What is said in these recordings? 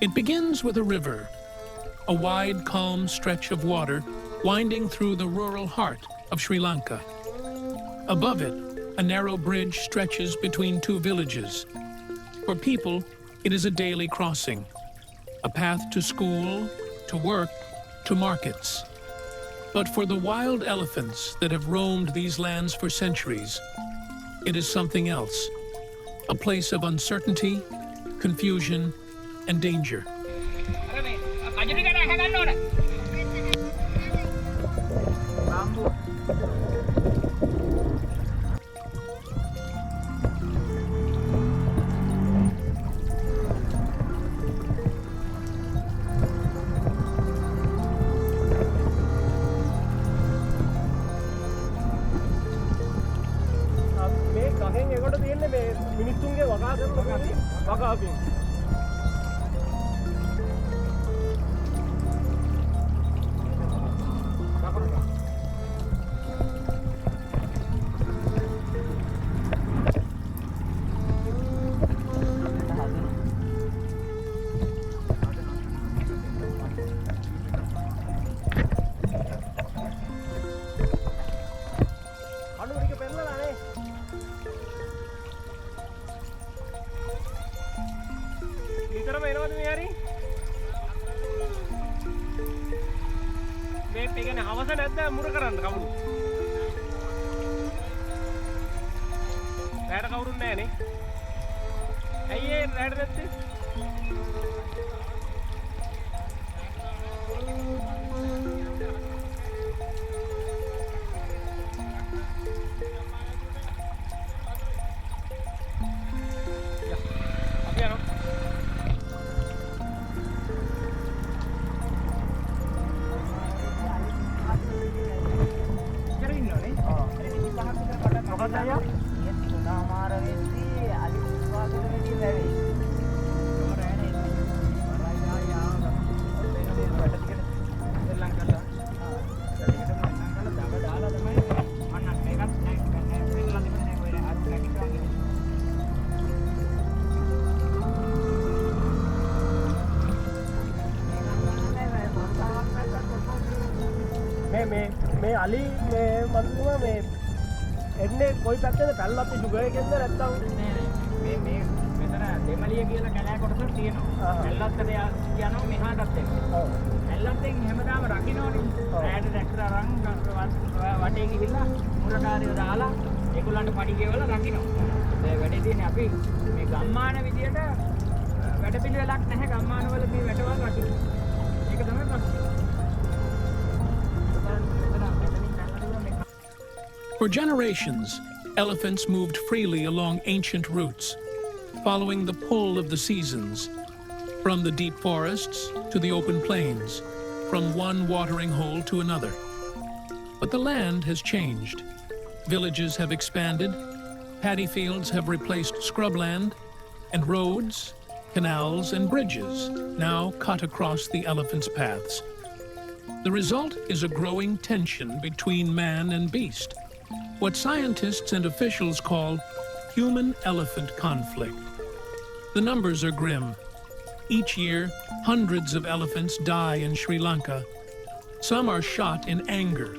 It begins with a river, a wide, calm stretch of water winding through the rural heart of Sri Lanka. Above it, a narrow bridge stretches between two villages. For people, it is a daily crossing, a path to school, to work, to markets. But for the wild elephants that have roamed these lands for centuries, it is something else, a place of uncertainty, confusion, and danger. මේ අලි මේ මන්තුමා මේ එන්නේ කොයි පැත්තේද පැල්ලත් sugar එකෙන්ද නැත්තම් මේ මෙතන දෙමලිය කියලා කැලෑ කොටසක් තියෙනවා පැල්ලත්තට යනවා මෙහාටත් එක්ක ඔව් පැල්ලත්තෙන් හැමදාම රකින්නෝනේ රැයට ට්‍රැක්ටර් අරන් වටේ ගිහිල්ලා මුරකාරියෝ දාලා ඒගොල්ලන්ට පඩි ගෙවලා රකින්නවා ඒ වැඩේ තියෙන්නේ අපි මේ ගම්මාන විදියට වැඩ පිළිවෙලක් නැහැ ගම්මානවල මේ වැඩවල් රකින්න ඒක තමයි ප්‍රශ්නේ. For generations, elephants moved freely along ancient routes, following the pull of the seasons, from the deep forests to the open plains, from one watering hole to another. But the land has changed. Villages have expanded, paddy fields have replaced scrubland, and roads, canals, and bridges now cut across the elephants' paths. The result is a growing tension between man and beast, what scientists and officials call human-elephant conflict. The numbers are grim. Each year, hundreds of elephants die in Sri Lanka. Some are shot in anger.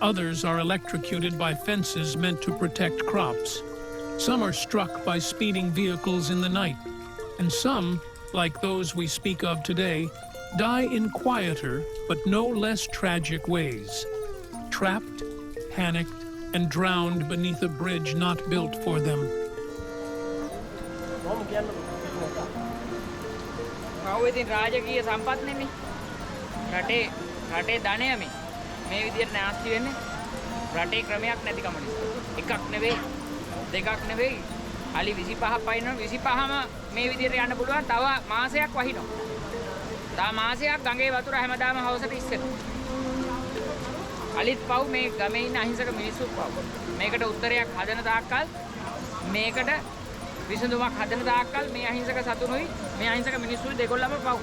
Others are electrocuted by fences meant to protect crops. Some are struck by speeding vehicles in the night. And some, like those we speak of today, die in quieter but no less tragic ways. Trapped, panicked, and drowned beneath a bridge not built for them. ඉතින් රාජකීය සම්පත් නෙමෙයි. රටේ ධනය මේ විදියට නැස්ති වෙන්නේ රටේ ක්‍රමයක් නැතිකම නිසා. එකක් නෙවෙයි, දෙකක් නෙවෙයි. අලි 25ක් පයින්නවා 25ම මේ විදියට යන්න පුළුවන්. තව මාසයක් වහිනවා. තව මාසයක් ගඟේ වතුර හැමදාම හවසට ඉස්සෙනවා. අලිත් පව් මේ ගමේ ඉන්න අහිංසක මිනිස්සුත් පව්. මේකට උත්තරයක් හදන තාක්කල් මේකට විසඳුමක් හදන තාක්කල් මේ අහිංසක සතුනුයි මේ අහිංසක මිනිස්සුයි දෙකොල්ලම පව්.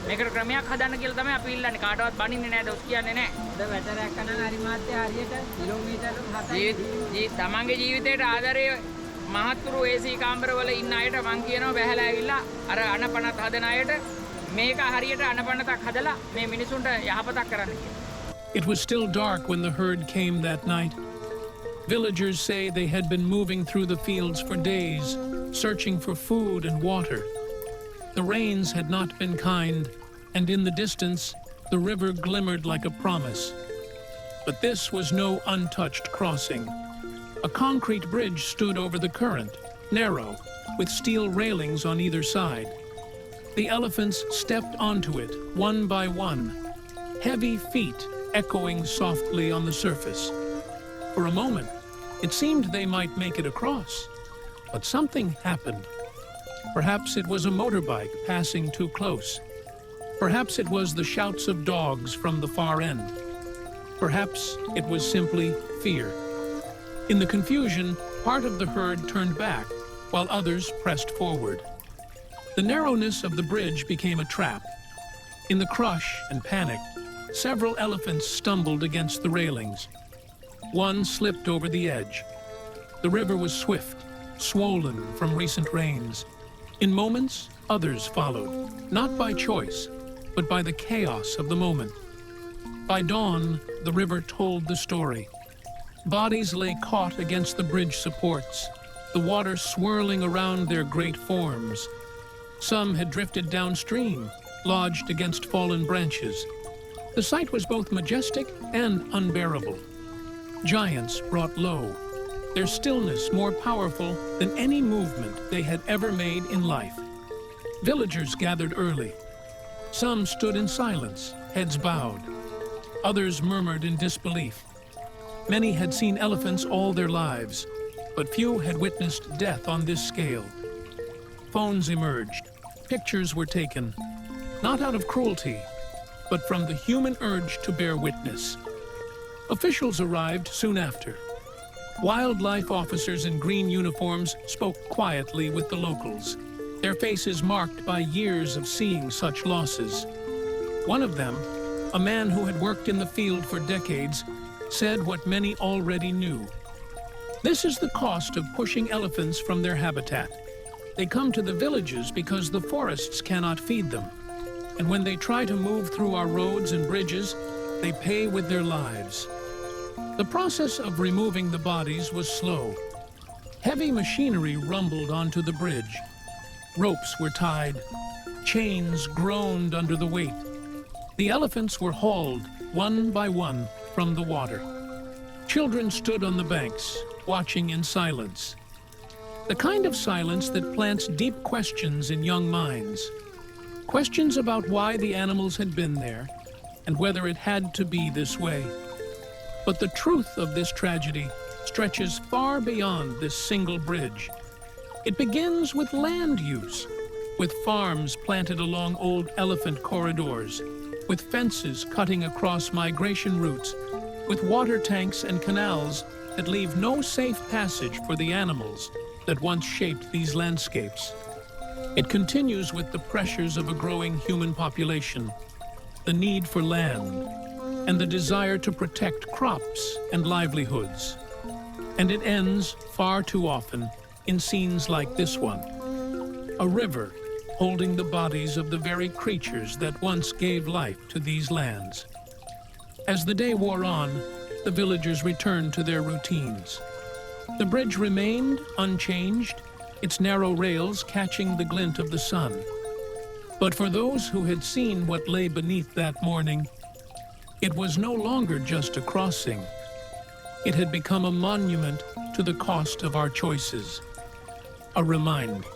මේකට ක්‍රමයක් හදන්න කියලා තමයි අපි ඉල්ලන්නේ. කාටවත් බනින්නේ නැහැ, දොස් කියන්නේ නැහැ. අද වැටරයක් කරන හරි මාත්‍ය හරියට කිලෝමීටර් 7යි තමන්ගේ ජීවිතේට ආදරේ මහත්තුරු AC කාමරවල ඉන්න අයට මං කියනවා බැහැලා ඇවිල්ලා අර අනපනත් හදන අයට මේක හරියට අනපනතක් හදලා මේ මිනිසුන්ට යහපතක් කරන්න කියලා. It was still dark when the herd came that night. Villagers say they had been moving through the fields for days, searching for food and water. The rains had not been kind, and in the distance, the river glimmered like a promise. But this was no untouched crossing. A concrete bridge stood over the current, narrow, with steel railings on either side. The elephants stepped onto it, one by one, heavy feet echoing softly on the surface. For a moment, it seemed they might make it across, but something happened. Perhaps it was a motorbike passing too close. Perhaps it was the shouts of dogs from the far end. Perhaps it was simply fear. In the confusion, part of the herd turned back, while others pressed forward. The narrowness of the bridge became a trap. In the crush and panic, several elephants stumbled against the railings. One slipped over the edge. The river was swift, swollen from recent rains. In moments, others followed, not by choice, but by the chaos of the moment. By dawn, the river told the story. Bodies lay caught against the bridge supports, the water swirling around their great forms. Some had drifted downstream, lodged against fallen branches. The sight was both majestic and unbearable. Giants brought low, their stillness more powerful than any movement they had ever made in life. Villagers gathered early. Some stood in silence, heads bowed. Others murmured in disbelief. Many had seen elephants all their lives, but few had witnessed death on this scale. Phones emerged. Pictures were taken, not out of cruelty, but from the human urge to bear witness. Officials arrived soon after. Wildlife officers in green uniforms spoke quietly with the locals, their faces marked by years of seeing such losses. One of them, a man who had worked in the field for decades, said what many already knew. This is the cost of pushing elephants from their habitat. They come to the villages because the forests cannot feed them. And when they try to move through our roads and bridges, they pay with their lives. The process of removing the bodies was slow. Heavy machinery rumbled onto the bridge. Ropes were tied. Chains groaned under the weight. The elephants were hauled, one by one, from the water. Children stood on the banks, watching in silence. The kind of silence that plants deep questions in young minds. Questions about why the animals had been there, and whether it had to be this way. But the truth of this tragedy stretches far beyond this single bridge. It begins with land use, with farms planted along old elephant corridors, with fences cutting across migration routes, with water tanks and canals that leave no safe passage for the animals that once shaped these landscapes. It continues with the pressures of a growing human population, the need for land, and the desire to protect crops and livelihoods. And it ends, far too often, in scenes like this one. A river holding the bodies of the very creatures that once gave life to these lands. As the day wore on, the villagers returned to their routines. The bridge remained unchanged, its narrow rails catching the glint of the sun. But for those who had seen what lay beneath that morning, it was no longer just a crossing. It had become a monument to the cost of our choices, a reminder